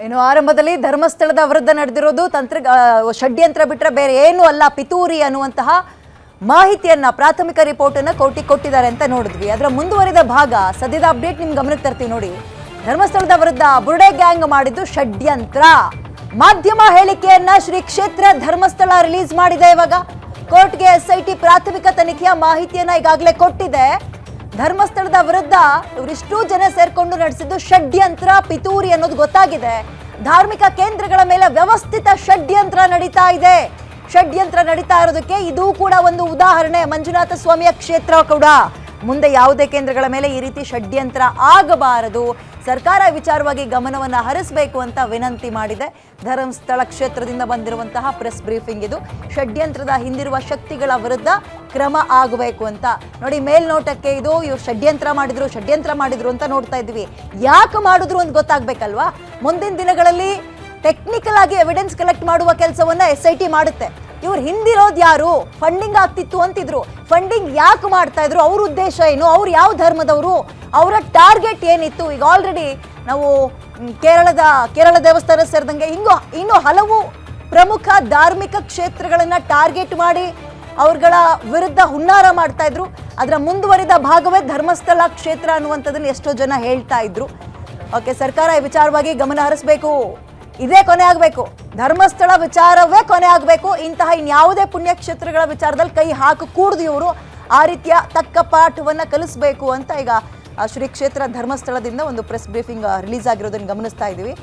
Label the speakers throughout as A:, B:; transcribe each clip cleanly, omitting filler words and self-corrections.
A: ಇನ್ನು ಆರಂಭದಲ್ಲಿ ಧರ್ಮಸ್ಥಳದ ವಿರುದ್ಧ ನಡೆದಿರೋದು ಷಡ್ಯಂತ್ರ ಬಿಟ್ಟರೆ ಬೇರೆ ಏನೂ ಅಲ್ಲ, ಪಿತೂರಿ ಅನ್ನುವಂತಹ ಮಾಹಿತಿಯನ್ನ ಪ್ರಾಥಮಿಕ ರಿಪೋರ್ಟ್ ಅನ್ನು ಕೊಟ್ಟಿದ್ದಾರೆ ಅಂತ ನೋಡಿದ್ವಿ. ಅದರ ಮುಂದುವರಿದ ಭಾಗ ಸದ್ಯದ ಅಪ್ಡೇಟ್ ನಿಮ್ ಗಮನಕ್ಕೆ ತರ್ತೀವಿ ನೋಡಿ. ಧರ್ಮಸ್ಥಳದ ವಿರುದ್ಧ ಬುರುಡೆ ಗ್ಯಾಂಗ್ ಮಾಡಿದ್ದು ಷಡ್ಯಂತ್ರ. ಮಾಧ್ಯಮ ಹೇಳಿಕೆಯನ್ನ ಶ್ರೀ ಕ್ಷೇತ್ರ ಧರ್ಮಸ್ಥಳ ರಿಲೀಸ್ ಮಾಡಿದೆ. ಇವಾಗ ಕೋರ್ಟ್ಗೆ ಎಸ್ಐಟಿ ಪ್ರಾಥಮಿಕ ತನಿಖೆಯ ಮಾಹಿತಿಯನ್ನ ಈಗಾಗಲೇ ಕೊಟ್ಟಿದೆ. ಧರ್ಮಸ್ಥಳದ ವಿರುದ್ಧ ಇವರಿಷ್ಟು ಜನ ಸೇರ್ಕೊಂಡು ನಡೆಸಿದ್ದು ಷಡ್ಯಂತ್ರ, ಪಿತೂರಿ ಅನ್ನೋದು ಗೊತ್ತಾಗಿದೆ. ಧಾರ್ಮಿಕ ಕೇಂದ್ರಗಳ ಮೇಲೆ ವ್ಯವಸ್ಥಿತ ಷಡ್ಯಂತ್ರ ನಡೀತಾ ಇದೆ. ಷಡ್ಯಂತ್ರ ನಡೀತಾ ಇರೋದಕ್ಕೆ ಇದು ಕೂಡ ಒಂದು ಉದಾಹರಣೆ. ಮಂಜುನಾಥ ಸ್ವಾಮಿಯ ಕ್ಷೇತ್ರ ಕೂಡ ಮುಂದೆ ಯಾವುದೇ ಕೇಂದ್ರಗಳ ಮೇಲೆ ಈ ರೀತಿ ಷಡ್ಯಂತ್ರ ಆಗಬಾರದು, ಸರ್ಕಾರ ವಿಚಾರವಾಗಿ ಗಮನವನ್ನು ಹರಿಸಬೇಕು ಅಂತ ವಿನಂತಿ ಮಾಡಿದೆ. ಧರ್ಮಸ್ಥಳ ಕ್ಷೇತ್ರದಿಂದ ಬಂದಿರುವಂತಹ ಪ್ರೆಸ್ ಬ್ರೀಫಿಂಗ್ ಇದು. ಷಡ್ಯಂತ್ರದ ಹಿಂದಿರುವ ಶಕ್ತಿಗಳ ವಿರುದ್ಧ ಕ್ರಮ ಆಗಬೇಕು ಅಂತ ನೋಡಿ. ಮೇಲ್ನೋಟಕ್ಕೆ ಇದು ಇವ್ರು ಷಡ್ಯಂತ್ರ ಮಾಡಿದ್ರು ಅಂತ ನೋಡ್ತಾ ಇದ್ವಿ. ಯಾಕೆ ಮಾಡಿದ್ರು ಅಂತ ಗೊತ್ತಾಗ್ಬೇಕಲ್ವಾ? ಮುಂದಿನ ದಿನಗಳಲ್ಲಿ ಟೆಕ್ನಿಕಲ್ ಆಗಿ ಎವಿಡೆನ್ಸ್ ಕಲೆಕ್ಟ್ ಮಾಡುವ ಕೆಲಸವನ್ನ SIT ಮಾಡುತ್ತೆ. ಇವ್ರು ಹಿಂದಿರೋದು ಯಾರು? ಫಂಡಿಂಗ್ ಆಗ್ತಿತ್ತು ಅಂತಿದ್ರು. ಫಂಡಿಂಗ್ ಯಾಕೆ ಮಾಡ್ತಾ ಇದ್ರು? ಅವ್ರ ಉದ್ದೇಶ ಏನು? ಅವ್ರು ಯಾವ ಧರ್ಮದವರು? ಅವರ ಟಾರ್ಗೆಟ್ ಏನಿತ್ತು? ಈಗ ಆಲ್ರೆಡಿ ನಾವು ಕೇರಳ ದೇವಸ್ಥಾನ ಸೇರಿದಂಗೆ ಇನ್ನು ಹಲವು ಪ್ರಮುಖ ಧಾರ್ಮಿಕ ಕ್ಷೇತ್ರಗಳನ್ನ ಟಾರ್ಗೆಟ್ ಮಾಡಿ ಅವ್ರಗಳ ವಿರುದ್ಧ ಹುನ್ನಾರ ಮಾಡ್ತಾ ಇದ್ರು. ಅದರ ಮುಂದುವರಿದ ಭಾಗವೇ ಧರ್ಮಸ್ಥಳ ಕ್ಷೇತ್ರ ಅನ್ನುವಂಥದ್ದನ್ನು ಎಷ್ಟೋ ಜನ ಹೇಳ್ತಾ ಇದ್ರು. ಓಕೆ, ಸರ್ಕಾರ ಈ ವಿಚಾರವಾಗಿ ಗಮನ ಹರಿಸಬೇಕು. ಇದೇ ಕೊನೆ ಆಗಬೇಕು, ಧರ್ಮಸ್ಥಳ ವಿಚಾರವೇ ಕೊನೆ ಆಗಬೇಕು. ಇಂತಹ ಇನ್ಯಾವುದೇ ಪುಣ್ಯಕ್ಷೇತ್ರಗಳ ವಿಚಾರದಲ್ಲಿ ಕೈ ಹಾಕಕೂಡದು ಇವರು. ಆ ರೀತಿಯ ತಕ್ಕ ಪಾಠವನ್ನು ಕಲಿಸಬೇಕು ಅಂತ ಈಗ ಶ್ರೀ ಕ್ಷೇತ್ರ ಧರ್ಮಸ್ಥಳದಿಂದ ಒಂದು ಪ್ರೆಸ್ ಬ್ರೀಫಿಂಗ್ ರಿಲೀಸ್ ಆಗಿರೋದನ್ನು ಗಮನಿಸ್ತಾ ಇದ್ದೀವಿ.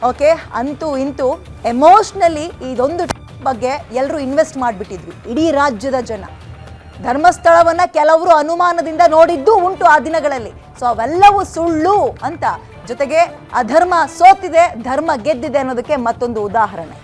A: ಓಕೆ, ಅಂತೂ ಇಂತೂ ಎಮೋಷ್ನಲಿ ಇದೊಂದು ಬಗ್ಗೆ ಎಲ್ಲರೂ ಇನ್ವೆಸ್ಟ್ ಮಾಡಿಬಿಟ್ಟಿದ್ವಿ, ಇಡೀ ರಾಜ್ಯದ ಜನ. ಧರ್ಮಸ್ಥಳವನ್ನು ಕೆಲವರು ಅನುಮಾನದಿಂದ ನೋಡಿದ್ದು ಉಂಟು ಆ ದಿನಗಳಲ್ಲಿ. ಸೊ ಅವೆಲ್ಲವೂ ಸುಳ್ಳು ಅಂತ, ಜೊತೆಗೆ ಅಧರ್ಮ ಸೋತಿದೆ, ಧರ್ಮ ಗೆದ್ದಿದೆ ಅನ್ನೋದಕ್ಕೆ ಮತ್ತೊಂದು ಉದಾಹರಣೆ.